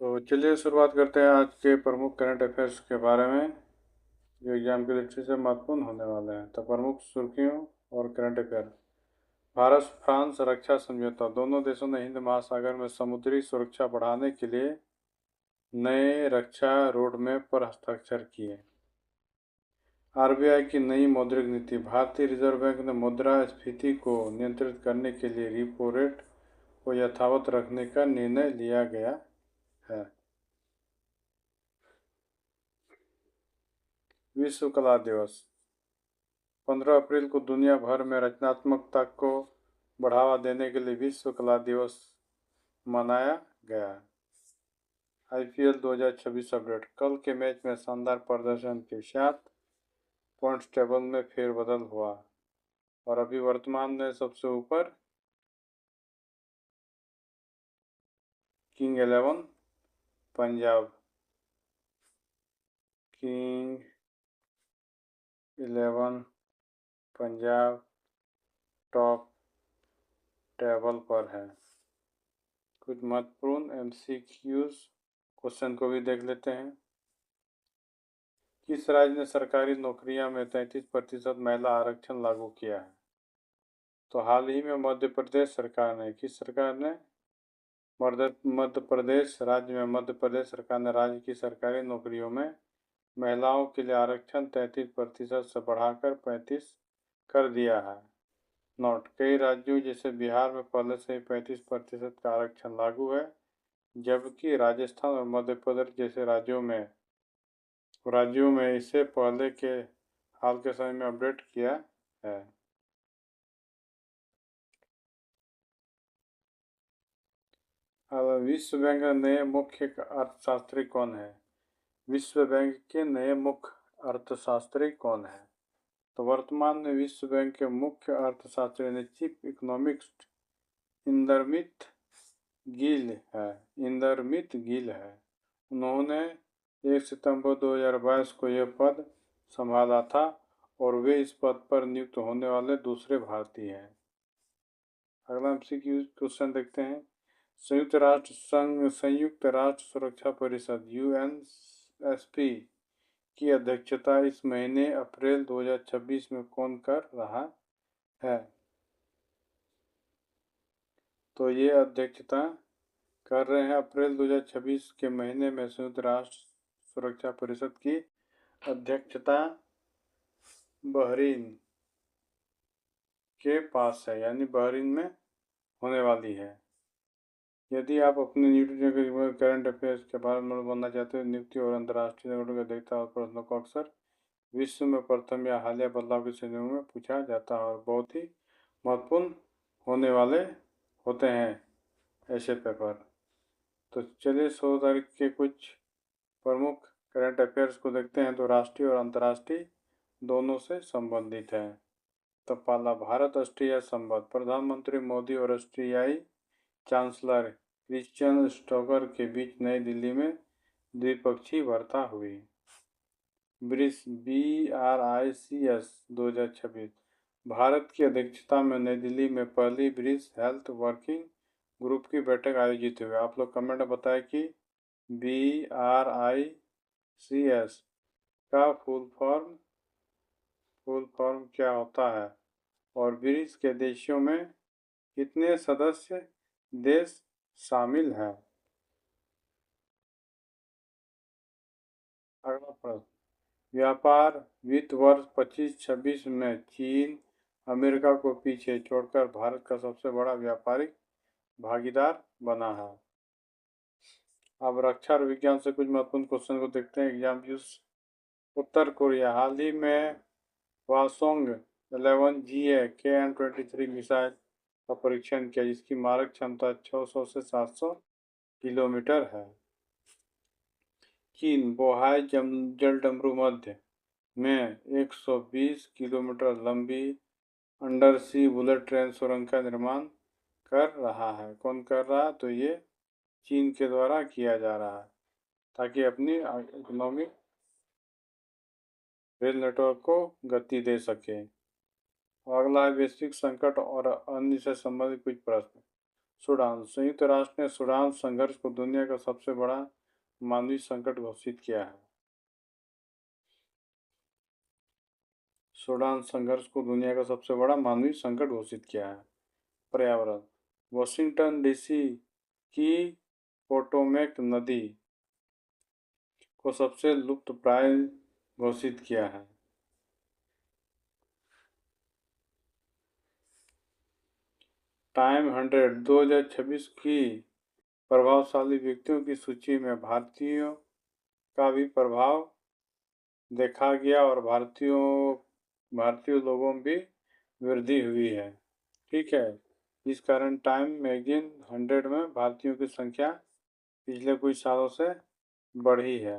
तो चलिए शुरुआत करते हैं आज के प्रमुख करंट अफेयर्स के बारे में जो एग्जाम की दृष्टि से महत्वपूर्ण होने वाले हैं। तो प्रमुख सुर्खियों और करंट अफेयर। भारत फ्रांस रक्षा समझौता। दोनों देशों ने हिंद महासागर में समुद्री सुरक्षा बढ़ाने के लिए नए रक्षा रोडमैप पर हस्ताक्षर किए। आरबीआई की नई मौद्रिक नीति। भारतीय रिजर्व बैंक ने मुद्रास्फीति को नियंत्रित करने के लिए रेपो रेट को यथावत रखने का निर्णय लिया गया है। विश्व कला दिवस। 15 अप्रैल को दुनिया भर में रचनात्मकता को बढ़ावा देने के लिए विश्व कला दिवस मनाया गया। IPL 2026 update. कल के मैच में शानदार प्रदर्शन के साथ पॉइंट्स टेबल में फेरबदल हुआ और अभी वर्तमान में सबसे ऊपर king 11 Punjab. King 11 Punjab top table पर है। कुछ महत्वपूर्ण एमसीक्यूज क्वेश्चन को भी देख लेते हैं। किस राज्य ने सरकारी नौकरियों में 33% महिला आरक्षण लागू किया है? तो हाल ही में मध्य प्रदेश सरकार ने, किस सरकार ने? मध्य प्रदेश राज्य में मध्य प्रदेश सरकार ने राज्य की सरकारी नौकरियों में महिलाओं के लिए आरक्षण 33% से बढ़ाकर 35 कर दिया है। नोट, कई राज्यों जैसे बिहार में पहले से ही 35% का आरक्षण लागू है, जबकि राजस्थान और मध्य प्रदेश जैसे राज्यों में इसे पहले के हाल के समय में अपडेट किया है। अब विश्व बैंक के नए मुख्य अर्थशास्त्री कौन है? विश्व बैंक के नए मुख्य अर्थशास्त्री कौन है? तो वर्तमान में विश्व बैंक के मुख्य अर्थशास्त्री ने चीफ इकोनॉमिस्ट इंदरमित गिल है। उन्होंने 1 सितंबर 2022 को यह पद संभाला था और वे इस पद पर नियुक्त होने वाले दूसरे भारतीय हैं। अगला एमसीक्यू क्वेश्चन देखते हैं। संयुक्त राष्ट्र सुरक्षा परिषद यूएनएसपी की अध्यक्षता इस महीने अप्रैल 2026 में कौन कर रहा है? तो ये अध्यक्षता कर रहे हैं अप्रैल 2026 के महीने में संयुक्त राष्ट्र सुरक्षा परिषद की अध्यक्षता बहरीन के पास है, यानी बहरीन में होने वाली है। यदि आप अपने न्यूट्री करंट अफेयर्स के बारे में बनना चाहते हो, नियुक्ति और अंतर्राष्ट्रीय संगठनों के देखता और प्रश्नों को अक्सर विश्व में प्रथम या हालिया बदलाव की श्रेणियों में पूछा जाता है और बहुत ही महत्वपूर्ण होने वाले होते हैं ऐसे पेपर। तो चलिए 16 तारीख के कुछ प्रमुख करंट अफेयर्स को देखते हैं। तो राष्ट्रीय और अंतर्राष्ट्रीय दोनों से संबंधित है। तो पहला, भारत ऑस्ट्रिया संबंध। प्रधानमंत्री मोदी और ऑस्ट्रियाई चांसलर क्रिश्चियन स्टोकर के बीच नई दिल्ली में द्विपक्षीय वार्ता हुई। BRICS 2026। भारत की अध्यक्षता में नई दिल्ली में पहली ब्रिक्स हेल्थ वर्किंग ग्रुप की बैठक आयोजित हुई। आप लोग कमेंट में बताएं कि BRICS का फुल फॉर्म क्या होता है और ब्रिक्स के देशों में कितने सदस्य देश शामिल हैं? अगला प्रश्न, व्यापार वित्त वर्ष 25-26 में चीन अमेरिका को पीछे छोड़कर भारत का सबसे बड़ा व्यापारिक भागीदार बना है। अब रक्षा और विज्ञान से कुछ महत्वपूर्ण क्वेश्चन को देखते हैं। Exam views. उत्तर कोरिया हाल ही में वासोंग 11GA KN-23 मिसाइल का परीक्षण किया, जिसकी मारक क्षमता 600 से 700 किलोमीटर है। चीन बोहाई जलडमरू मध्य में 120 किलोमीटर लंबी अंडर सी बुलेट ट्रेन सुरंग का निर्माण कर रहा है। कौन कर रहा है? तो ये चीन के द्वारा किया जा रहा है ताकि अपनी इकोनॉमिक रेल नेटवर्क को गति दे सके। अगला है वैश्विक संकट और अन्य से संबंधित कुछ प्रश्न। सूडान। संयुक्त राष्ट्र ने सूडान संघर्ष को दुनिया का सबसे बड़ा मानवीय संकट घोषित किया है। सूडान संघर्ष को दुनिया का सबसे बड़ा मानवीय संकट घोषित किया है। पर्यावरण। वाशिंगटन डीसी की पोटोमैक नदी को सबसे लुप्तप्राय घोषित किया है। टाइम 100 2026 की प्रभावशाली व्यक्तियों की सूची में भारतीयों का भी प्रभाव देखा गया और भारतीय लोगों में भी वृद्धि हुई है। ठीक है, इस कारण टाइम मैगजीन 100 में भारतीयों की संख्या पिछले कुछ सालों से बढ़ी है।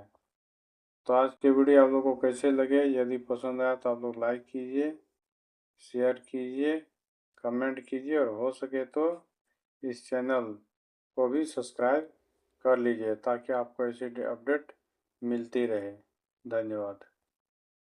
तो आज के वीडियो आप लोगों को कैसे लगे? यदि पसंद आया तो आप लोग लाइक कीजिए, शेयर कीजिए, कमेंट कीजिए और हो सके तो इस चैनल को भी सब्सक्राइब कर लीजिए ताकि आपको ऐसी अपडेट मिलती रहे। धन्यवाद।